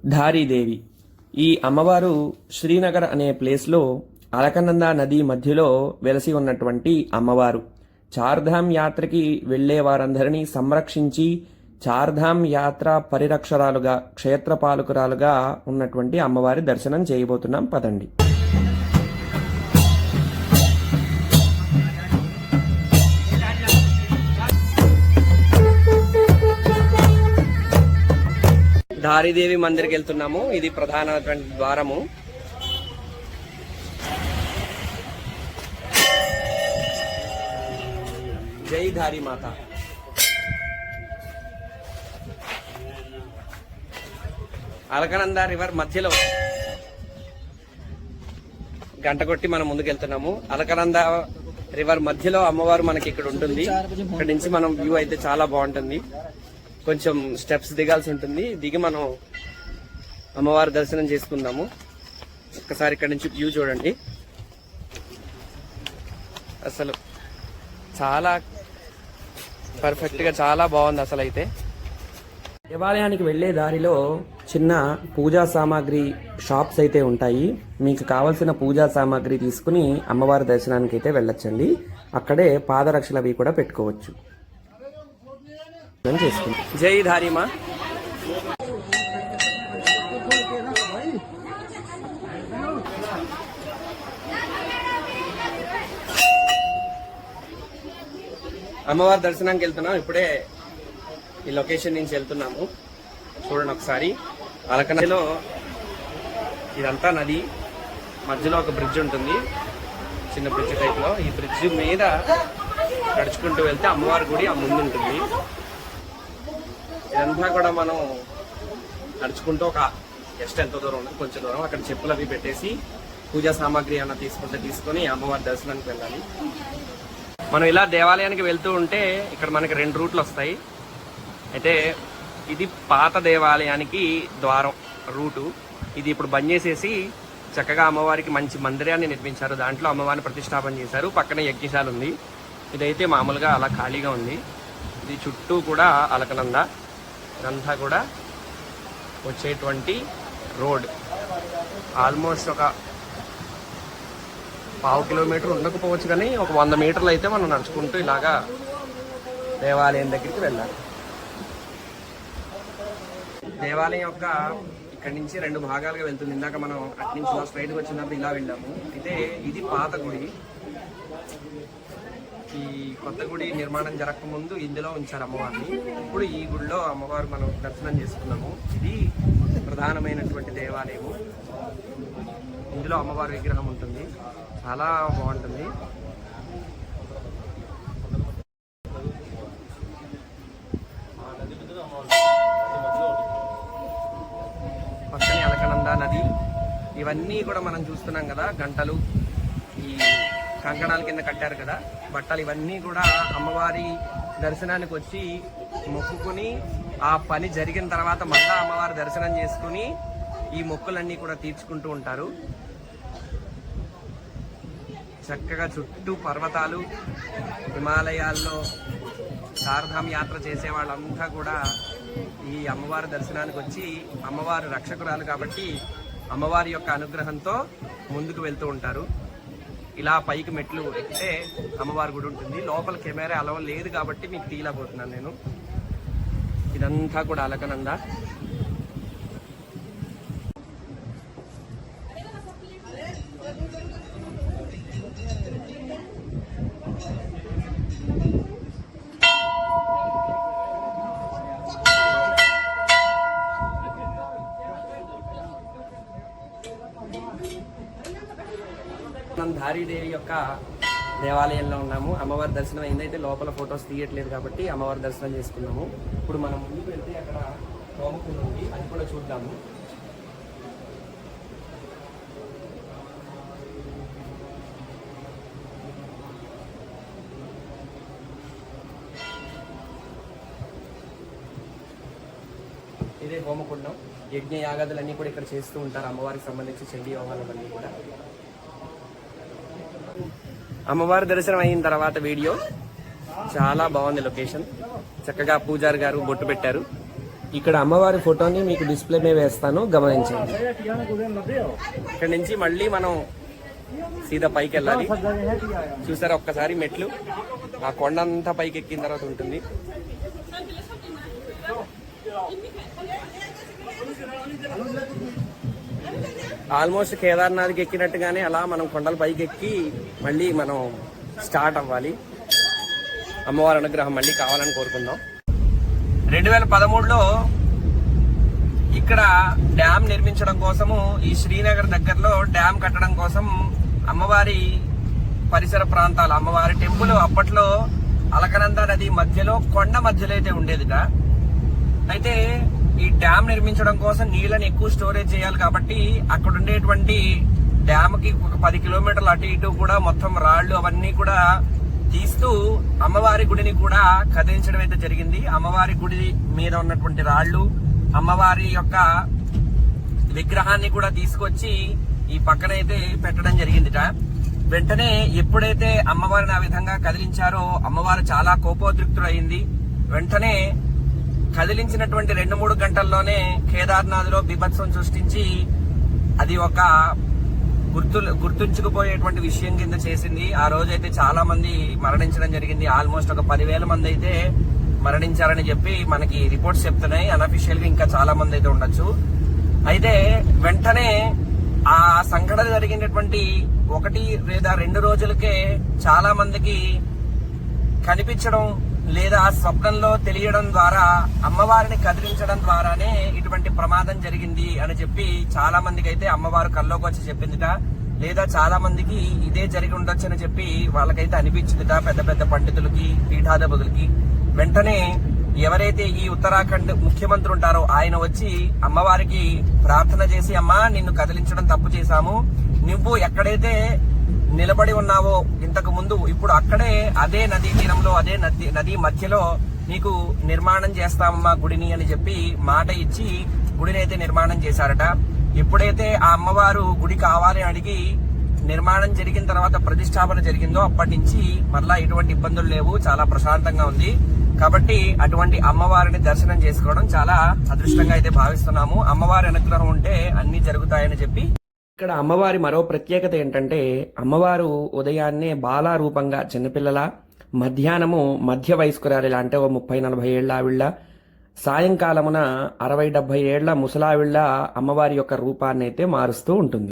ధారీదేవి. ఈ అమ్మవారు శ్రీనగర్ అనే ప్లేస్లో అలకనంద నది మధ్యలో వెలసి ఉన్నటువంటి అమ్మవారు. చార్ధామ్ యాత్రకి వెళ్లే వారందరినీ సంరక్షించి చార్ధామ్ యాత్ర పరిరక్షరాలుగా, క్షేత్రపాలకురాలుగా ఉన్నటువంటి అమ్మవారి దర్శనం చేయబోతున్నాం. పదండి. ధారీదేవి మందిర్కి వెళ్తున్నాము. ఇది ప్రధానమైనటువంటి ద్వారము. జై ధారీ మాత. అలకనంద రివర్ మధ్యలో గంట కొట్టి మనం ముందుకు వెళ్తున్నాము. అలకనంద రివర్ మధ్యలో అమ్మవారు మనకి ఇక్కడ ఉంటుంది. ఇక్కడ నుంచి మనం వ్యూ అయితే చాలా బాగుంటుంది. కొంచెం స్టెప్స్ దిగాల్సి ఉంటుంది. దిగి మనం అమ్మవారి దర్శనం చేసుకుందాము. ఒక్కసారి ఇక్కడ నుంచి వ్యూ చూడండి. అసలు చాలా పర్ఫెక్ట్ గా చాలా బాగుంది అసలు. అయితే దేవాలయానికి వెళ్లే దారిలో చిన్న పూజా సామాగ్రి షాప్స్ అయితే ఉంటాయి. మీకు కావలసిన పూజా సామాగ్రి తీసుకుని అమ్మవారి దర్శనానికి అయితే వెళ్ళొచ్చండి. అక్కడే పాదరక్షలు అవి కూడా పెట్టుకోవచ్చు. జై ధారీమా. అమ్మవారి దర్శనానికి వెళ్తున్నాం. ఇప్పుడే ఈ లొకేషన్ నుంచి వెళ్తున్నాము. చూడండి ఒకసారి. అలకనలో ఇదంతా నది, మధ్యలో ఒక బ్రిడ్జ్ ఉంటుంది, చిన్న బ్రిడ్జ్ టైప్ లో. ఈ బ్రిడ్జ్ మీద నడుచుకుంటూ వెళ్తే అమ్మవారి గుడి ఆ ముందు ఉంటుంది. ఇదంతా కూడా మనం నడుచుకుంటూ ఒక జస్ట్ ఎంత దూరం ఉంది, కొంచెం దూరం. అక్కడ చెప్పులు అవి పెట్టేసి పూజా సామాగ్రి అన్న తీసుకొని అమ్మవారి దర్శనానికి వెళ్ళాలి. మనం ఇలా దేవాలయానికి వెళ్తూ ఉంటే ఇక్కడ మనకి 2 రూట్లు వస్తాయి. అయితే ఇది పాత దేవాలయానికి ద్వారం రూటు. ఇది ఇప్పుడు బంద్ చేసేసి చక్కగా అమ్మవారికి మంచి మందిరాన్ని నిర్మించారు. దాంట్లో అమ్మవారిని ప్రతిష్టాపన చేశారు. పక్కన యజ్ఞశాల ఉంది. ఇదైతే మామూలుగా అలా ఖాళీగా ఉంది. ఇది చుట్టూ కూడా అలకనంద. ఇదంతా కూడా వచ్చేటువంటి రోడ్. ఆల్మోస్ట్ ఒక 1/2 కిలోమీటర్ ఉండకపోవచ్చు, కానీ ఒక 100 మీటర్లు అయితే మనం నడుచుకుంటూ ఇలాగా దేవాలయం దగ్గరికి వెళ్ళాలి. దేవాలయం యొక్క ఇక్కడి నుంచి 2 భాగాలుగా వెళ్తుంది. ఇందాక మనం అటు నుంచి ఇలా స్ట్రైట్గా వచ్చినప్పుడు ఇలా వెళ్ళాము. అయితే ఇది పాత గుడి. ఈ కొత్త గుడి నిర్మాణం జరగకముందు ఇందులో ఉంచారు అమ్మవారిని. ఇప్పుడు ఈ గుడిలో అమ్మవారు మనం దర్శనం చేసుకున్నాము. ఇది ప్రధానమైనటువంటి దేవాలయము. ఇందులో అమ్మవారి విగ్రహం ఉంటుంది. చాలా బాగుంటుంది. పక్కనే అలకనంద నది. ఇవన్నీ కూడా మనం చూస్తున్నాం కదా, గంటలు, ఈ కంకణాల కింద కట్టారు కదా బట్టలు. ఇవన్నీ కూడా అమ్మవారి దర్శనానికి వచ్చి మొక్కుకుని ఆ పని జరిగిన తర్వాత మళ్ళా అమ్మవారి దర్శనం చేసుకుని ఈ మొక్కులన్నీ కూడా తీర్చుకుంటూ ఉంటారు. చక్కగా చుట్టూ పర్వతాలు, హిమాలయాల్లో చార్ధామ్ యాత్ర చేసే వాళ్ళంతా కూడా ఈ అమ్మవారి దర్శనానికి వచ్చి, అమ్మవారి రక్షకురాలు కాబట్టి అమ్మవారి యొక్క అనుగ్రహంతో ముందుకు వెళ్తూ ఉంటారు. ఇలా పైకి మెట్లు ఎక్కితే అమ్మవారి గుడి ఉంటుంది. లోపల కెమెరా అలవ లేదు కాబట్టి మీకు తీయలేకపోతున్నాను నేను. ఇదంతా కూడా అలకనంద. ధారీదేవి యొక్క దేవాలయంలో ఉన్నాము. అమ్మవారి దర్శనం అయిందైతే లోపల ఫొటోస్ తీయట్లేదు కాబట్టి అమ్మవారి దర్శనం చేసుకున్నాము. ఇప్పుడు మనం ముందుకు వెళ్తే అక్కడ హోమకుండ ఉంది, అది కూడా చూద్దాము. ఇదే హోమకుండం. యజ్ఞ యాగాదులన్నీ కూడా ఇక్కడ చేస్తూ ఉంటారు. అమ్మవారికి సంబంధించి చండీ హోమాలన్నీ కూడా. అమ్మవారి దర్శనం అయిన తర్వాత వీడియో చాలా బాగుంది. లొకేషన్ చక్కగా పూజారి గారు బొట్టు పెట్టారు. ఇక్కడ అమ్మవారి ఫోటోని మీకు డిస్ప్లే మీద వేస్తాను, గమనించండి. ఇక్కడ నుంచి మళ్ళీ మనం సీదా పైకి వెళ్ళాలి. చూసారా ఒక్కసారి మెట్లు, ఆ కొండ అంతా పైకి ఎక్కిన తర్వాత ఉంటుంది. ఆల్మోస్ట్ కేదార్నాథ్కి ఎక్కినట్టుగానే అలా మనం కొండల పైకి ఎక్కి మళ్ళీ మనం స్టార్ట్ అవ్వాలి. అమ్మవారి అనుగ్రహం మళ్ళీ కావాలని కోరుకుందాం. 2013లో ఇక్కడ డ్యామ్ నిర్మించడం కోసము ఈ శ్రీనగర్ దగ్గరలో డ్యామ్ కట్టడం కోసం అమ్మవారి పరిసర ప్రాంతాలు, అమ్మవారి టెంపుల్ అప్పట్లో అలకనంద నది మధ్యలో కొండ మధ్యలో అయితే ఉండేదిట. అయితే ఈ డ్యామ్ నిర్మించడం కోసం నీళ్ళని ఎక్కువ స్టోరేజ్ చేయాలి కాబట్టి అక్కడ ఉండేటువంటి డ్యామ్ కి ఒక 10 కిలోమీటర్లు అటు ఇటు కూడా మొత్తం రాళ్లు అవన్నీ కూడా తీస్తూ అమ్మవారి గుడిని కూడా కదిలించడం అయితే జరిగింది. అమ్మవారి గుడి మీద ఉన్నటువంటి రాళ్లు, అమ్మవారి యొక్క విగ్రహాన్ని కూడా తీసుకొచ్చి ఈ పక్కనైతే పెట్టడం జరిగిందిట. వెంటనే ఎప్పుడైతే అమ్మవారిని ఆ విధంగా కదిలించారో అమ్మవారు చాలా కోపోద్రిక్తుడైంది. వెంటనే కదిలించినటువంటి 2-3 గంటల్లోనే కేదార్నాథ్ లో బీభత్సం సృష్టించి అది ఒక గుర్తుంచుకుపోయేటువంటి విషయం కింద చేసింది. ఆ రోజైతే చాలా మంది మరణించడం జరిగింది. ఆల్మోస్ట్ ఒక 10,000 మంది అయితే మరణించారని చెప్పి మనకి రిపోర్ట్స్ చెప్తున్నాయి. అన్అఫీషియల్ గా ఇంకా చాలా మంది అయితే ఉండొచ్చు. అయితే వెంటనే ఆ సంఘటన జరిగినటువంటి 1 లేదా 2 రోజులకే చాలా మందికి కనిపించడం లేదా స్వప్నంలో తెలియడం ద్వారా అమ్మవారిని కదిలించడం ద్వారానే ఇటువంటి ప్రమాదం జరిగింది అని చెప్పి చాలా మందికి అయితే అమ్మవారు కల్లోకి వచ్చి చెప్పిందిట. లేదా చాలా మందికి ఇదే జరిగి ఉండొచ్చు అని చెప్పి వాళ్ళకైతే అనిపించిందిట, పెద్ద పెద్ద పండితులకి, పీఠాధిపతులకి. వెంటనే ఎవరైతే ఈ ఉత్తరాఖండ్ ముఖ్యమంత్రి ఉంటారో ఆయన వచ్చి అమ్మవారికి ప్రార్థన చేసి, అమ్మా నిన్ను కదిలించడం తప్పు చేశాము, నువ్వు ఎక్కడైతే నిలబడి ఉన్నావో ఇంతకు ముందు ఇప్పుడు అక్కడే అదే నదీ తీరంలో అదే నది మధ్యలో నీకు నిర్మాణం చేస్తామమ్మా గుడిని అని చెప్పి మాట ఇచ్చి గుడిని అయితే నిర్మాణం చేశారట. ఎప్పుడైతే ఆ అమ్మవారు గుడి కావాలి అడిగి నిర్మాణం జరిగిన తర్వాత ప్రతిష్టాపన జరిగిందో అప్పటి నుంచి మళ్ళా ఎటువంటి ఇబ్బందులు లేవు, చాలా ప్రశాంతంగా ఉంది. కాబట్టి అటువంటి అమ్మవారిని దర్శనం చేసుకోవడం చాలా అదృష్టంగా అయితే భావిస్తున్నాము. అమ్మవారి అనుగ్రహం ఉంటే అన్ని జరుగుతాయని చెప్పి. ఇక్కడ అమ్మవారి మరో ప్రత్యేకత ఏంటంటే అమ్మవారు ఉదయాన్నే బాలా రూపంగా చిన్నపిల్లల, మధ్యాహ్నము మధ్య వయస్కురాలిలా అంటే ఓ 30-40 ఏళ్ల ఆవిళ్ళ, సాయంకాలమున 60-70 ఏళ్ల ముసలావిళ్ళ అమ్మవారి యొక్క రూపాన్ని అయితే మారుస్తూ ఉంటుంది.